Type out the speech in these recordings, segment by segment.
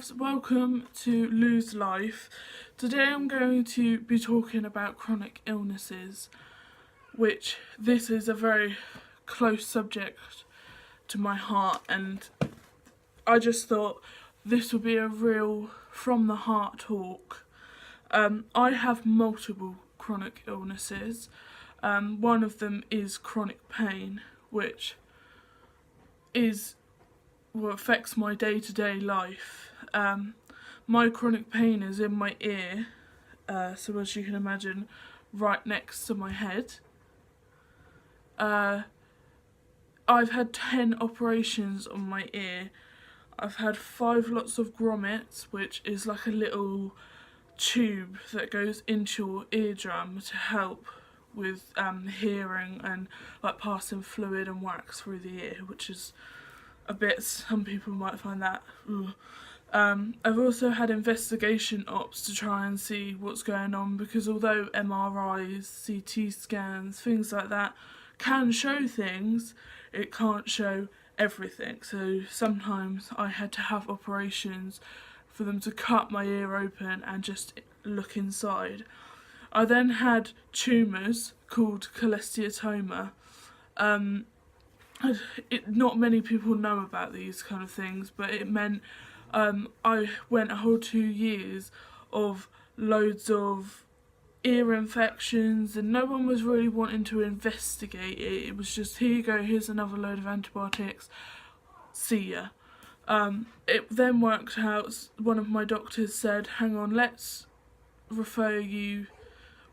loves, welcome to Lose Life. Today I'm going to be talking about chronic illnesses, which this is a very close subject to my heart, and I just thought this would be a real from the heart talk. I have multiple chronic illnesses. One of them is chronic pain, which is what affects my day-to-day life. My chronic pain is in my ear, so as you can imagine, right next to my head. I've had 10 operations on my ear. I've had 5 lots of grommets, which is like a little tube that goes into your eardrum to help with hearing and like passing fluid and wax through the ear, which is a bit, some people might find that ugh. I've also had investigation ops to try and see what's going on, because although MRIs, CT scans, things like that can show things, it can't show everything. So sometimes I had to have operations for them to cut my ear open and just look inside. I then had tumours called cholesteatoma. Not many people know about these kind of things, but it meant I went a whole 2 years of loads of ear infections, and no one was really wanting to investigate it. It was just, here you go, here's another load of antibiotics, see ya. It then worked out, one of my doctors said, hang on, let's refer you,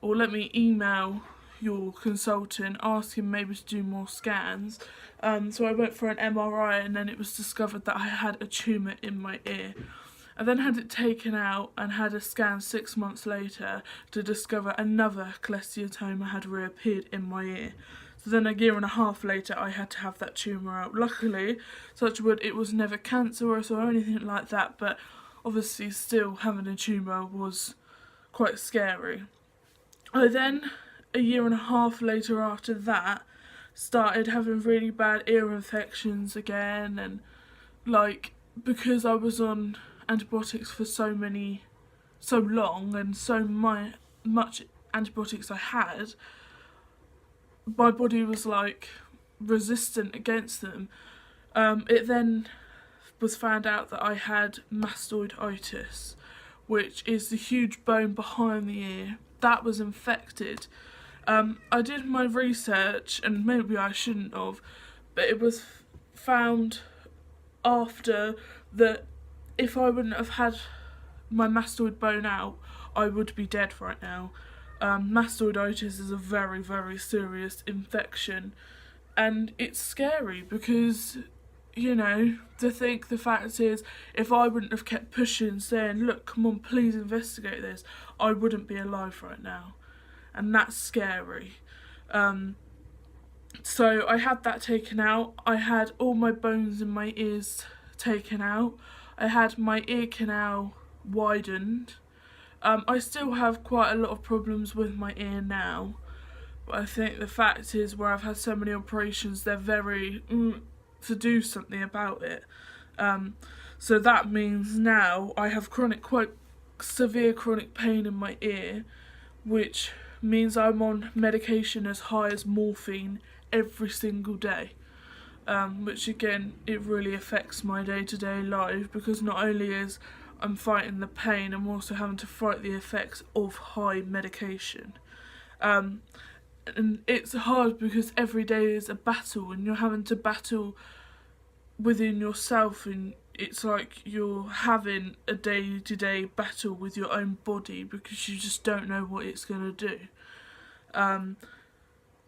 or let me email your consultant, ask him maybe to do more scans. So I went for an MRI, and then it was discovered that I had a tumour in my ear. I then had it taken out and had a scan 6 months later to discover another cholesteatoma had reappeared in my ear. So then a year and a half later I had to have that tumour out. Luckily, touch wood, it was never cancerous or anything like that, but obviously still having a tumour was quite scary. I then, a year and a half later after that, started having really bad ear infections again, and like, because I was on antibiotics for so long and so much antibiotics I had, my body was like resistant against them. It then was found out that I had mastoiditis, which is the huge bone behind the ear that was infected. I did my research, and maybe I shouldn't have, but it was found after that if I wouldn't have had my mastoid bone out, I would be dead right now. Mastoiditis is a very, very serious infection, and it's scary because, you know, the fact is, if I wouldn't have kept pushing, saying, look, come on, please investigate this, I wouldn't be alive right now. And that's scary. So I had that taken out. I had all my bones in my ears taken out. I had my ear canal widened. I still have quite a lot of problems with my ear now, but I think the fact is, where I've had so many operations, they're very to do something about it. So that means now I have quite severe chronic pain in my ear, which means I'm on medication as high as morphine every single day, which again, it really affects my day-to-day life, because not only is I'm fighting the pain, I'm also having to fight the effects of high medication. And it's hard because every day is a battle, and you're having to battle within yourself, and it's like you're having a day-to-day battle with your own body, because you just don't know what it's going to do.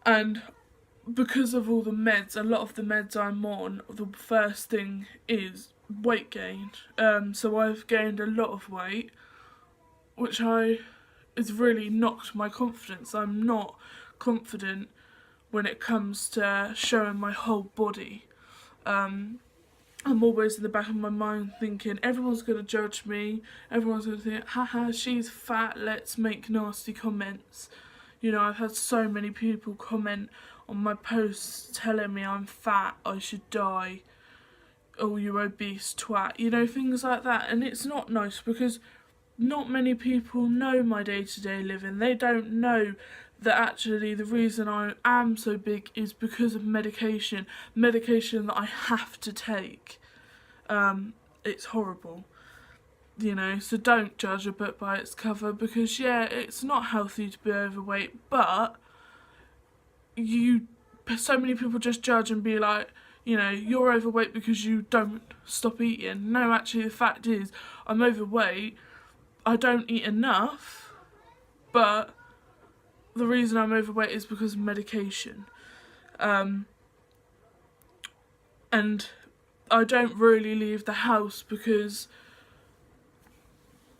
And because of all the meds, a lot of the meds I'm on, the first thing is weight gain. So I've gained a lot of weight, which has really knocked my confidence. I'm not confident when it comes to showing my whole body. I'm always in the back of my mind thinking, everyone's going to judge me, everyone's going to think, haha, she's fat, let's make nasty comments. You know, I've had so many people comment on my posts telling me I'm fat, I should die. oh, you obese twat, you know, things like that. And it's not nice because not many people know my day-to-day living. They don't know that actually the reason I am so big is because of medication that I have to take. It's horrible, you know, so don't judge a book by its cover, because yeah, it's not healthy to be overweight, but so many people just judge and be like, you know, you're overweight because you don't stop eating. No, actually the fact is I'm overweight, I don't eat enough, but the reason I'm overweight is because of medication. And I don't really leave the house because,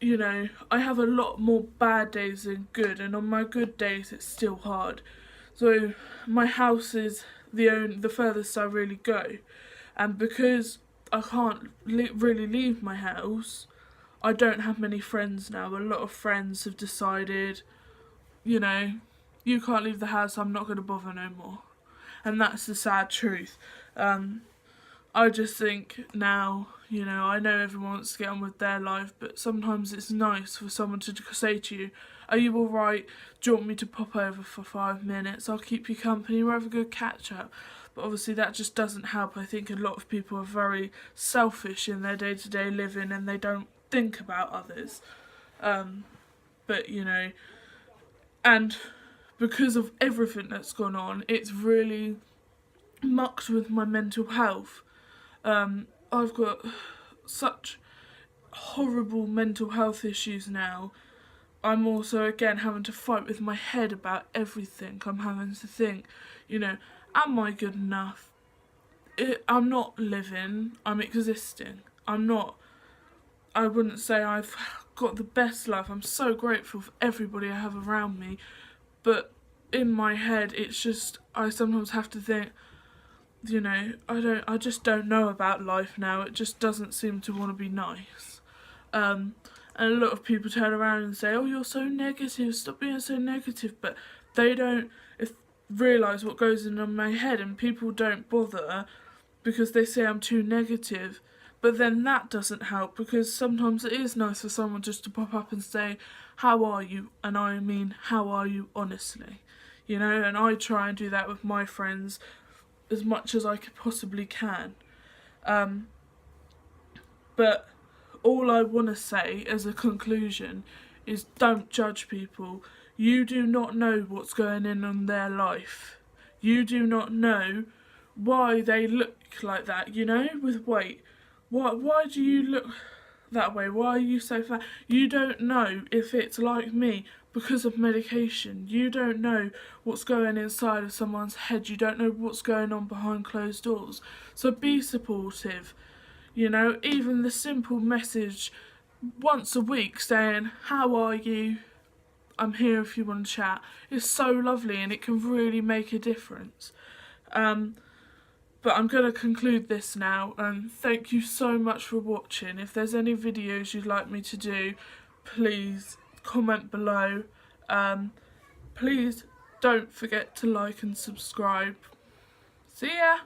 you know, I have a lot more bad days than good, and on my good days it's still hard. So my house is the furthest I really go, and because I can't really leave my house, I don't have many friends now. A lot of friends have decided, you know, you can't leave the house, I'm not going to bother no more. And that's the sad truth. I just think now, you know, I know everyone wants to get on with their life, but sometimes it's nice for someone to say to you, are you alright? Do you want me to pop over for 5 minutes? I'll keep you company, we'll have a good catch up. But obviously that just doesn't help. I think a lot of people are very selfish in their day-to-day living and they don't think about others. But, you know, and because of everything that's gone on, it's really mucked with my mental health. I've got such horrible mental health issues now. I'm also again having to fight with my head about everything. I'm having to think, you know, am I good enough? I'm not living, I'm existing. I wouldn't say I've got the best life. I'm so grateful for everybody I have around me, but in my head it's just, I sometimes have to think, you know, I just don't know about life now. It just doesn't seem to want to be nice. And a lot of people turn around and say, oh, you're so negative, stop being so negative, but they don't realise what goes in my head, and people don't bother because they say I'm too negative. But then that doesn't help, because sometimes it is nice for someone just to pop up and say, how are you? And I mean, how are you honestly? You know, and I try and do that with my friends as much as I possibly can. But all I want to say as a conclusion is, don't judge people. You do not know what's going on in their life. You do not know why they look like that, you know, with weight. Why do you look that way? Why are you so fat? You don't know if it's like me because of medication. You don't know what's going inside of someone's head. You don't know what's going on behind closed doors. So be supportive. You know, even the simple message once a week saying, how are you? I'm here if you want to chat, is so lovely, and it can really make a difference. But I'm going to conclude this now, and thank you so much for watching. If there's any videos you'd like me to do, please comment below. Please don't forget to like and subscribe. See ya!